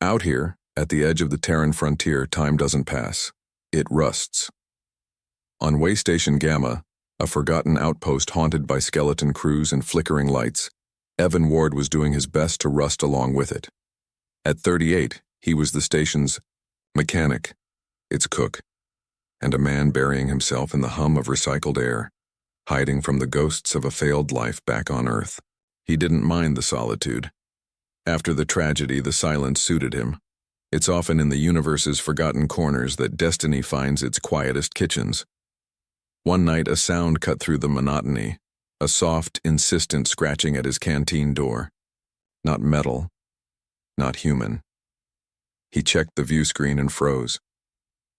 Out here, at the edge of the Terran frontier, time doesn't pass. It rusts. On Waystation Gamma, a forgotten outpost haunted by skeleton crews and flickering lights, Evan Ward was doing his best to rust along with it. At 38, he was the station's mechanic, its cook, and a man burying himself in the hum of recycled air, hiding from the ghosts of a failed life back on Earth. He didn't mind the solitude. After the tragedy, the silence suited him. It's often in the universe's forgotten corners that destiny finds its quietest kitchens. One night, a sound cut through the monotony, a soft, insistent scratching at his canteen door. Not metal, not human. He checked the view screen and froze.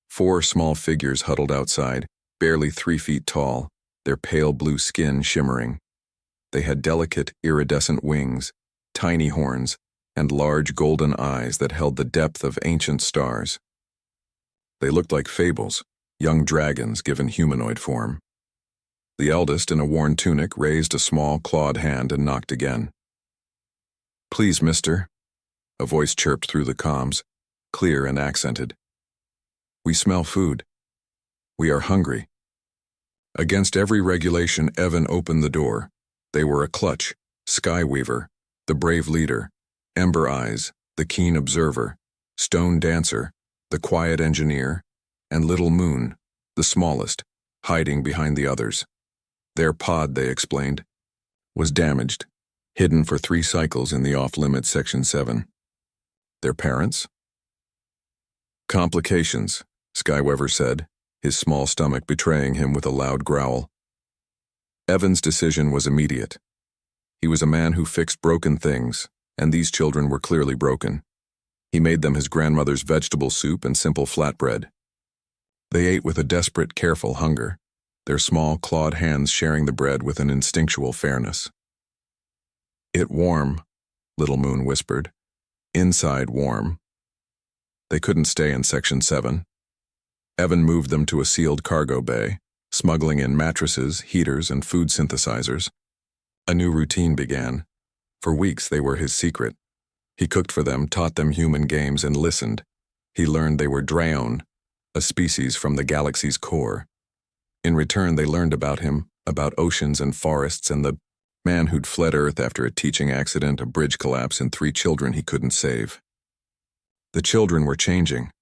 4 small figures huddled outside, barely 3 feet tall, their pale blue skin shimmering. They had delicate, iridescent wings, tiny horns, and large golden eyes that held the depth of ancient stars. They looked like fables, young dragons given humanoid form. The eldest, in a worn tunic, raised a small, clawed hand and knocked again. "Please, mister," a voice chirped through the comms, clear and accented. "We smell food. We are hungry." Against every regulation, Evan opened the door. They were a clutch, Skyweaver, the brave leader, Ember Eyes, the keen observer, Stone Dancer, the quiet engineer, and Little Moon, the smallest, hiding behind the others. Their pod, they explained, was damaged, hidden for 3 cycles in the off-limits Section 7. Their parents? "Complications," Skyweaver said, his small stomach betraying him with a loud growl. Evan's decision was immediate. He was a man who fixed broken things, and these children were clearly broken. He made them his grandmother's vegetable soup and simple flatbread. They ate with a desperate, careful hunger, their small, clawed hands sharing the bread with an instinctual fairness. "It warm," Little Moon whispered. "Inside warm." They couldn't stay in Section 7. Evan moved them to a sealed cargo bay, smuggling in mattresses, heaters, and food synthesizers. A new routine began. For weeks they were his secret. He cooked for them, taught them human games, and listened. He learned they were Draon, a species from the galaxy's core. In return, they learned about him, about oceans and forests, and the man who'd fled Earth after a teaching accident, a bridge collapse, and 3 children he couldn't save. The children were changing.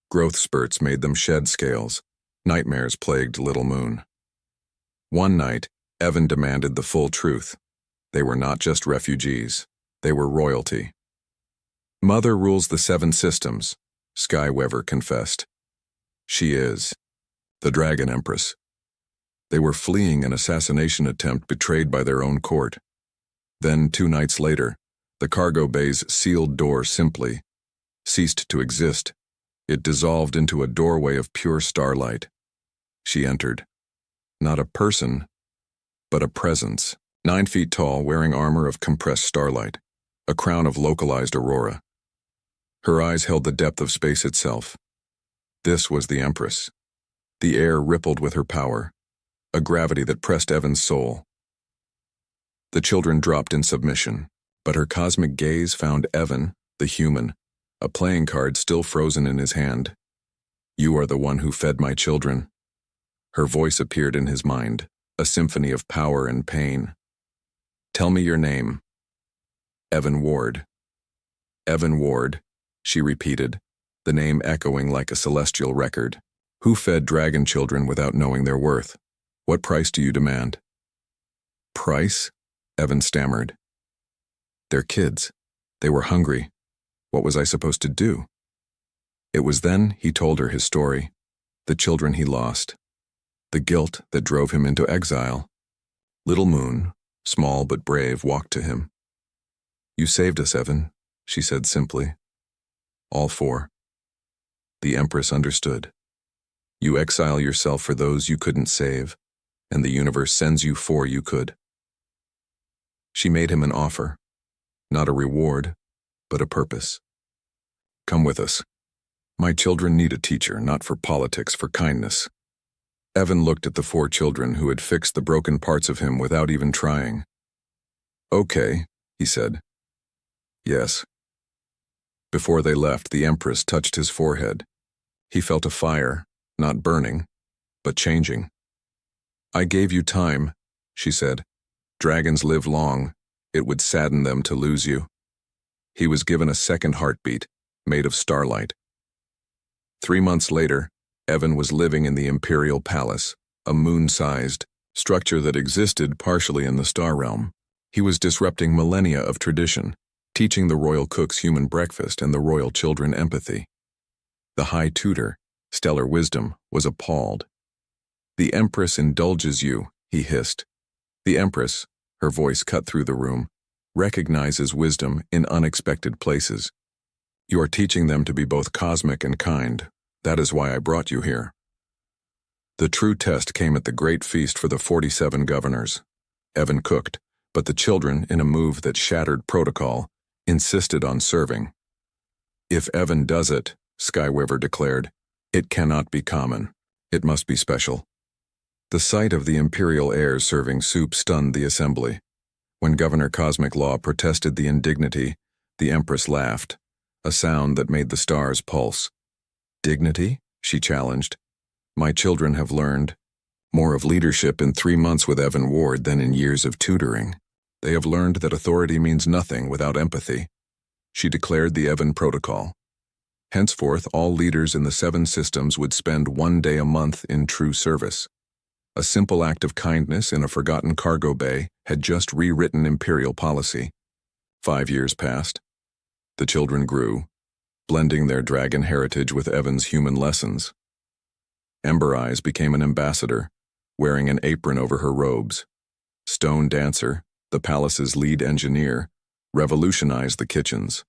Growth spurts made them shed scales. Nightmares plagued Little Moon. One night, Evan demanded the full truth. They were not just refugees. They were royalty. "Mother rules the 7 systems," Skyweaver confessed. "She is. The Dragon Empress." They were fleeing an assassination attempt betrayed by their own court. Then, 2 nights later, the cargo bay's sealed door simply ceased to exist. It dissolved into a doorway of pure starlight. She entered. Not a person, but a presence. 9 feet tall, wearing armor of compressed starlight, a crown of localized aurora. Her eyes held the depth of space itself. This was the Empress. The air rippled with her power, a gravity that pressed Evan's soul. The children dropped in submission, but her cosmic gaze found Evan, the human, a playing card still frozen in his hand. "You are the one who fed my children." Her voice appeared in his mind, a symphony of power and pain. "Tell me your name." "Evan Ward." "Evan Ward," she repeated, the name echoing like a celestial record. "Who fed dragon children without knowing their worth? What price do you demand?" "Price?" Evan stammered. "They're kids. They were hungry. What was I supposed to do?" It was then he told her his story, the children he lost, the guilt that drove him into exile. Little Moon, small but brave, walked to him. "You saved us, Evan," she said simply. "All 4. The Empress understood. You exile yourself for those you couldn't save, and the universe sends you 4 you could." She made him an offer, not a reward, but a purpose. "Come with us. My children need a teacher, not for politics, for kindness." Evan looked at the 4 children who had fixed the broken parts of him without even trying. "Okay," he said. "Yes." Before they left, the Empress touched his forehead. He felt a fire, not burning, but changing. "I gave you time," she said. "Dragons live long. It would sadden them to lose you." He was given a second heartbeat, made of starlight. 3 months later, Evan was living in the Imperial Palace, a moon-sized structure that existed partially in the star realm. He was disrupting millennia of tradition, teaching the royal cooks human breakfast and the royal children empathy. The High Tutor, Stellar Wisdom, was appalled. "The Empress indulges you," he hissed. The Empress, her voice cut through the room, recognizes wisdom in unexpected places. "You are teaching them to be both cosmic and kind. That is why I brought you here." The true test came at the great feast for the 47 governors. Evan cooked, but the children, in a move that shattered protocol, insisted on serving. "If Evan does it," Skyweaver declared, "it cannot be common. It must be special." The sight of the imperial heirs serving soup stunned the assembly. When Governor Cosmic Law protested the indignity, the Empress laughed, a sound that made the stars pulse. "Dignity?" she challenged. "My children have learned more of leadership in 3 months with Evan Ward than in years of tutoring. They have learned that authority means nothing without empathy." She declared the Evan Protocol. Henceforth, all leaders in the 7 systems would spend 1 day a month in true service. A simple act of kindness in a forgotten cargo bay had just rewritten imperial policy. 5 years passed. The children grew, blending their dragon heritage with Evan's human lessons. Ember Eyes became an ambassador, wearing an apron over her robes. Stone Dancer, the palace's lead engineer, revolutionized the kitchens.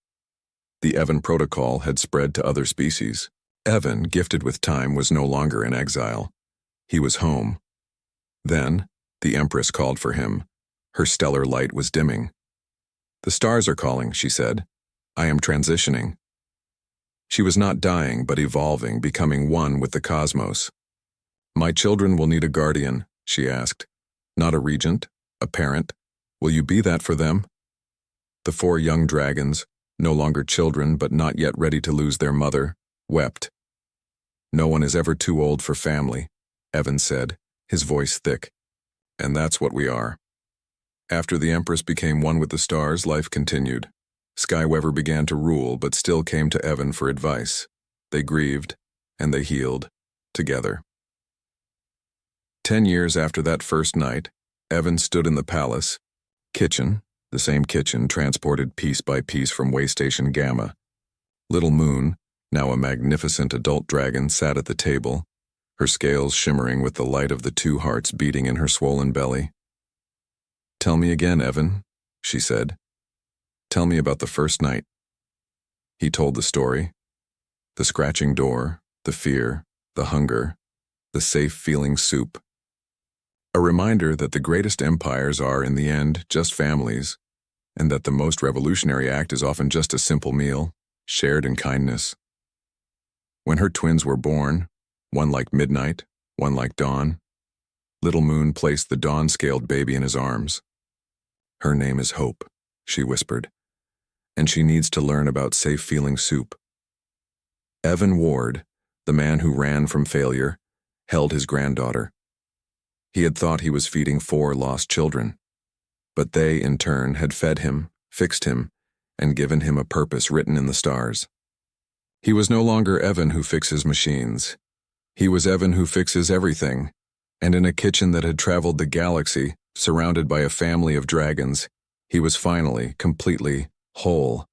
The Evan Protocol had spread to other species. Evan, gifted with time, was no longer in exile. He was home. Then, the Empress called for him. Her stellar light was dimming. "The stars are calling," she said. "I am transitioning." She was not dying, but evolving, becoming one with the cosmos. "My children will need a guardian," she asked. "Not a regent, a parent. Will you be that for them?" The 4 young dragons, no longer children but not yet ready to lose their mother, wept. "No one is ever too old for family," Evan said, his voice thick. "And that's what we are." After the Empress became one with the stars, life continued. Skyweaver began to rule, but still came to Evan for advice. They grieved, and they healed, together. 10 years after that first night, Evan stood in the palace kitchen, the same kitchen transported piece by piece from Waystation Gamma. Little Moon, now a magnificent adult dragon, sat at the table, her scales shimmering with the light of the 2 hearts beating in her swollen belly. "Tell me again, Evan," she said. "Tell me about the first night." He told the story. The scratching door, the fear, the hunger, the safe-feeling soup. A reminder that the greatest empires are, in the end, just families, and that the most revolutionary act is often just a simple meal, shared in kindness. When her twins were born, one like midnight, one like dawn, Little Moon placed the dawn-scaled baby in his arms. "Her name is Hope," she whispered, "and she needs to learn about safe-feeling soup." Evan Ward, the man who ran from failure, held his granddaughter. He had thought he was feeding 4 lost children, but they, in turn, had fed him, fixed him, and given him a purpose written in the stars. He was no longer Evan who fixes machines. He was Evan who fixes everything, and in a kitchen that had traveled the galaxy, surrounded by a family of dragons, he was finally, completely, whole.